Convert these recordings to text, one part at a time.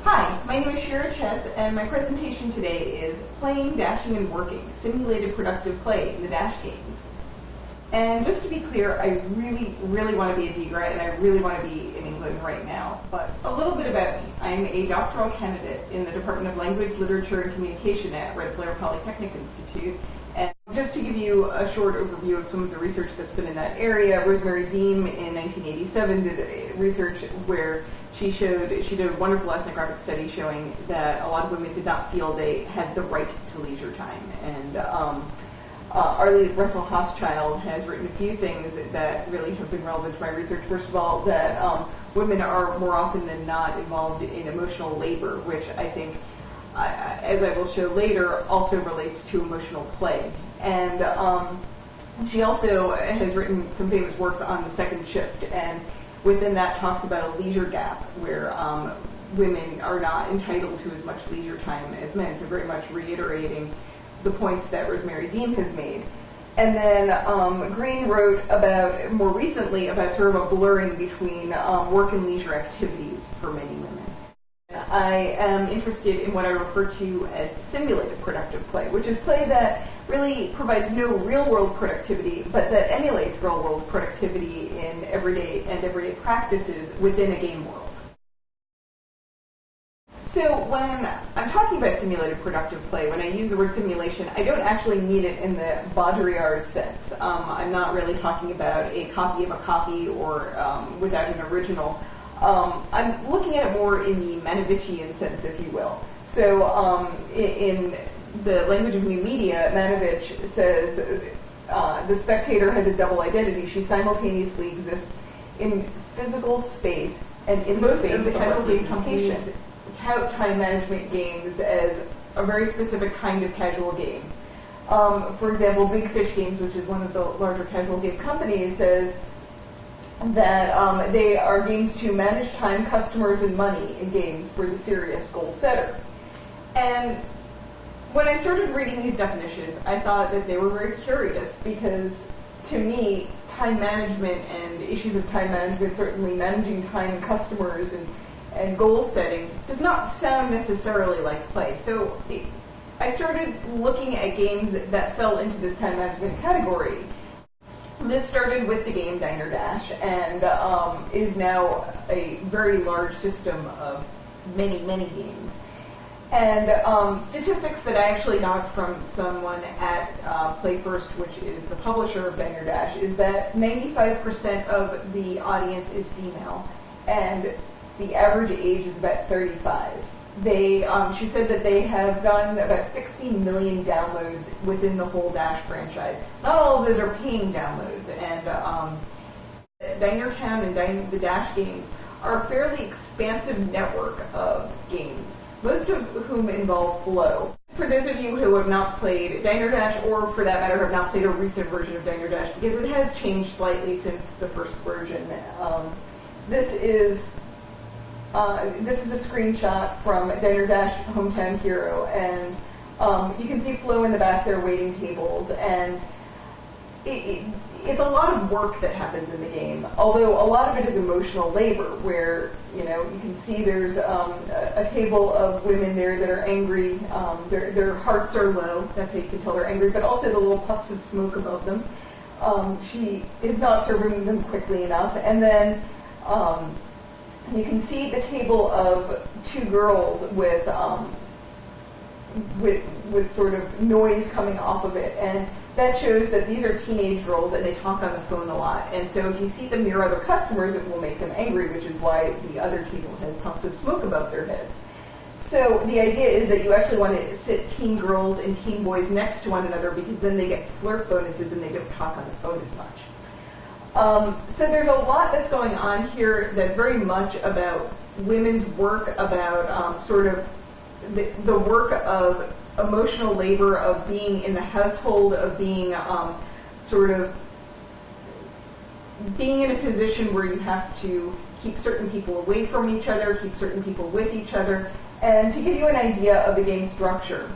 Hi, my name is Shira and my presentation today is Playing, Dashing, and Working, Simulated Productive Play in the Dash Games. And just to be clear, I really want to be a DiGRA, and I really want to be in England right now. But a little bit about me. I'm a doctoral candidate in the Department of Language, Literature, and Communication at Rensselaer Polytechnic Institute. And just to give you a short overview of some of the research that's been in that area, Rosemary Deem in 1987 did research where she did a wonderful ethnographic study showing that a lot of women did not feel they had the right to leisure time. And Arlie Russell Hochschild has written a few things that really have been relevant to my research. First of all, that women are more often than not involved in emotional labor, which I think, as I will show later, also relates to emotional play. And she also has written some famous works on the second shift, and within that talks about a leisure gap where women are not entitled to as much leisure time as men, so very much reiterating the points that Rosemary Deem has made. And then Green wrote about, more recently, about sort of a blurring between work and leisure activities for many women. I am interested in what I refer to as simulated productive play, which is play that really provides no real-world productivity, but that emulates real-world productivity in everyday practices within a game world. So when I'm talking about simulated productive play, when I use the word simulation, I don't actually mean it in the Baudrillard sense. I'm not really talking about a copy of a copy or without an original. I'm looking at it more in the Manovichian sense, if you will. So in the language of new media, Manovich says the spectator has a double identity. She simultaneously exists in physical space and in the space of representation. Tout time management games as a very specific kind of casual game. For example, Big Fish Games, which is one of the larger casual game companies, says that they are games to manage time, customers, and money in games for the serious goal setter. And when I started reading these definitions, I thought that they were very curious because, to me, time management and issues of time management, certainly managing time and customers and goal setting, does not sound necessarily like play. So I started looking at games that fell into this time management category. This started with the game Diner Dash and is now a very large system of many games. And statistics that I actually got from someone at Play First, which is the publisher of Diner Dash, is that 95% of the audience is female, and the average age is about 35. She said that they have gotten about 60 million downloads within the whole Dash franchise. Not all of those are paying downloads, and Diner Town and the Dash games are a fairly expansive network of games, most of whom involve flow. For those of you who have not played Diner Dash, or for that matter have not played a recent version of Diner Dash, because it has changed slightly since the first version, this is a screenshot from Diner Dash Hometown Hero, and you can see Flo in the back there waiting tables, and it's a lot of work that happens in the game, although a lot of it is emotional labor, where you can see there's a table of women there that are angry, their hearts are low, that's how you can tell they're angry, but also the little puffs of smoke above them. She is not serving them quickly enough, and then you can see the table of two girls with sort of noise coming off of it, and that shows that these are teenage girls and they talk on the phone a lot. And so if you see them near other customers, it will make them angry, which is why the other table has puffs of smoke above their heads. So the idea is that you actually want to sit teen girls and teen boys next to one another, because then they get flirt bonuses and they don't talk on the phone as much. So there's a lot that's going on here that's very much about women's work, about sort of the work of emotional labor, of being in the household, of being sort of being in a position where you have to keep certain people away from each other, keep certain people with each other, and to give you an idea of the game structure.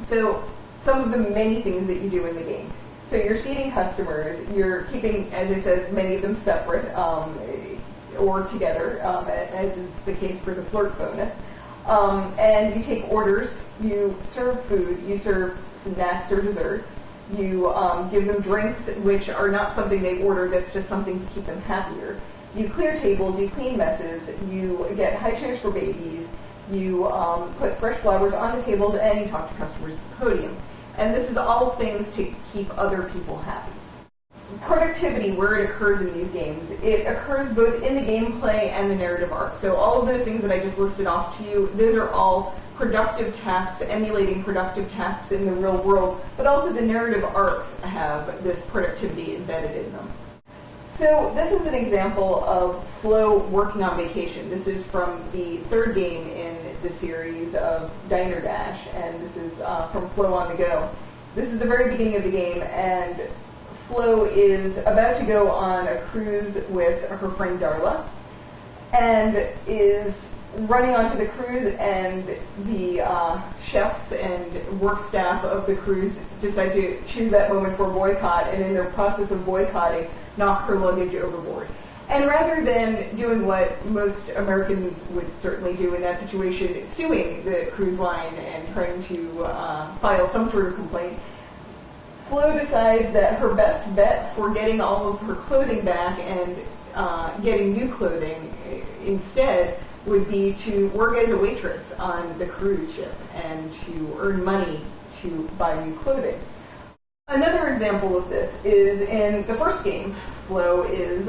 So some of the many things that you do in the game. So you're seating customers, you're keeping, as I said, many of them separate or together, as is the case for the flirt bonus. And you take orders, you serve food, you serve snacks or desserts, you give them drinks which are not something they ordered, that's just something to keep them happier. You clear tables, you clean messes, you get high chairs for babies, you put fresh flowers on the tables, and you talk to customers at the podium. And this is all things to keep other people happy. Productivity, where it occurs in these games, it occurs both in the gameplay and the narrative arc. So all of those things that I just listed off to you, those are all productive tasks, emulating productive tasks in the real world, but also the narrative arcs have this productivity embedded in them. So this is an example of Flo working on vacation. This is from the third game in the series of Diner Dash, and this is from Flo on the Go. This is the very beginning of the game, and Flo is about to go on a cruise with her friend Darla, and is running onto the cruise, and the chefs and work staff of the cruise decide to choose that moment for a boycott, and in their process of boycotting, knock her luggage overboard. And rather than doing what most Americans would certainly do in that situation, suing the cruise line and trying to file some sort of complaint, Flo decides that her best bet for getting all of her clothing back and getting new clothing instead would be to work as a waitress on the cruise ship and to earn money to buy new clothing. Another example of this is in the first game. Flo is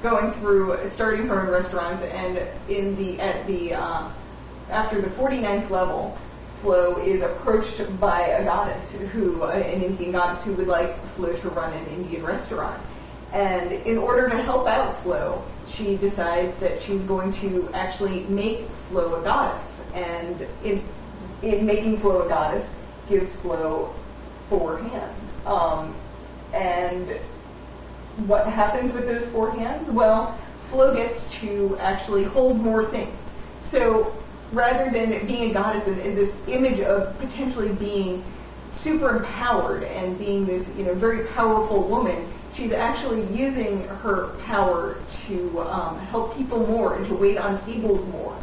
going through starting her own restaurants, and after the 49th level, Flo is approached by a goddess an Indian goddess who would like Flo to run an Indian restaurant. And in order to help out Flo, she decides that she's going to actually make Flo a goddess. And in making Flo a goddess, gives Flo 4 hands. And what happens with those 4 hands? Well, Flo gets to actually hold more things. So rather than being a goddess in this image of potentially being super empowered and being this very powerful woman, she's actually using her power to help people more and to wait on tables more.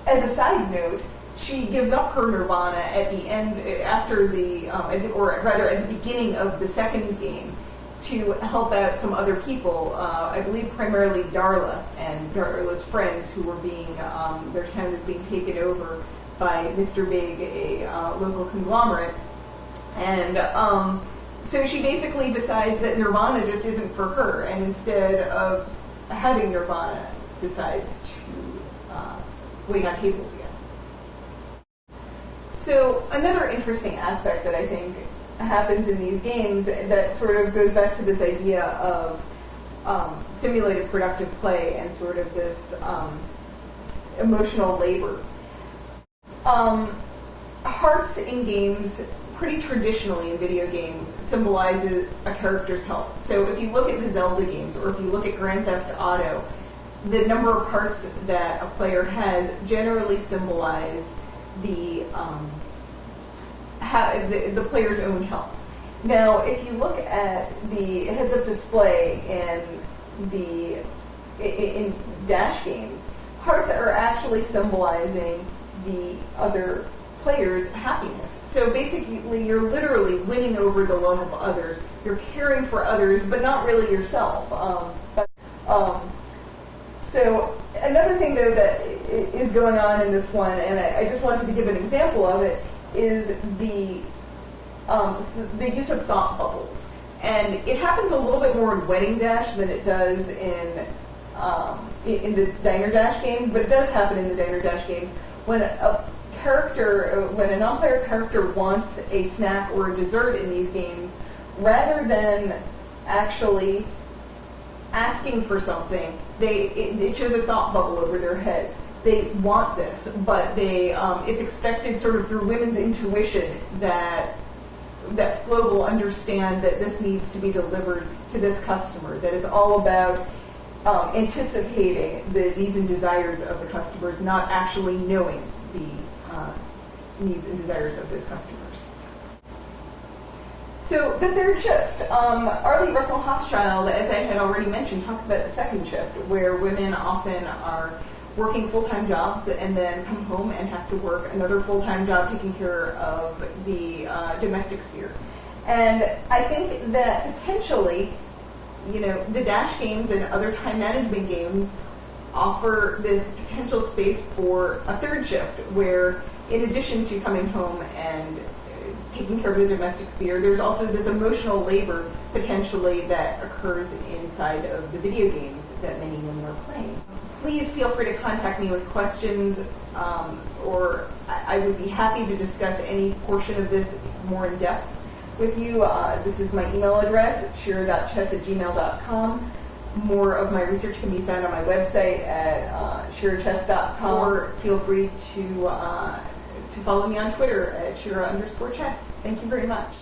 As a side note, she gives up her nirvana at the end, at the beginning of the second game, to help out some other people. I believe primarily Darla and Darla's friends, who were their town is being taken over by Mr. Big, a local conglomerate, and so she basically decides that nirvana just isn't for her, and instead of having nirvana, decides to wait on tables again. So another interesting aspect that I think happens in these games that sort of goes back to this idea of simulated productive play and sort of this emotional labor. Hearts in games, pretty traditionally in video games, symbolizes a character's health. So if you look at the Zelda games, or if you look at Grand Theft Auto, the number of hearts that a player has generally symbolize the player's own health. Now, if you look at the heads-up display in Dash games, hearts are actually symbolizing the other player's happiness. So basically, you're literally winning over the love of others. You're caring for others, but not really yourself. So another thing, though, that is going on in this one, and I just wanted to give an example of it, is the use of thought bubbles. And it happens a little bit more in Wedding Dash than it does in the Diner Dash games, but it does happen in the Diner Dash games when a non-player character wants a snack or a dessert in these games, rather than actually asking for something, it shows a thought bubble over their heads. They want this, but it's expected sort of through women's intuition that Flo will understand that this needs to be delivered to this customer, that it's all about anticipating the needs and desires of the customers, not actually knowing the needs and desires of those customers. So the third shift, Arlie Russell Hochschild, as I had already mentioned, talks about the second shift, where women often are working full-time jobs and then come home and have to work another full-time job taking care of the domestic sphere. And I think that potentially, the Dash games and other time management games offer this potential space for a third shift where, in addition to coming home and taking care of the domestic sphere, there's also this emotional labor potentially that occurs inside of the video games that many women are playing. Please feel free to contact me with questions, or I would be happy to discuss any portion of this more in depth with you. This is my email address, shira.chess@gmail.com. More of my research can be found on my website at shirachess.com, or feel free to follow me on Twitter at Shira_chess. Thank you very much.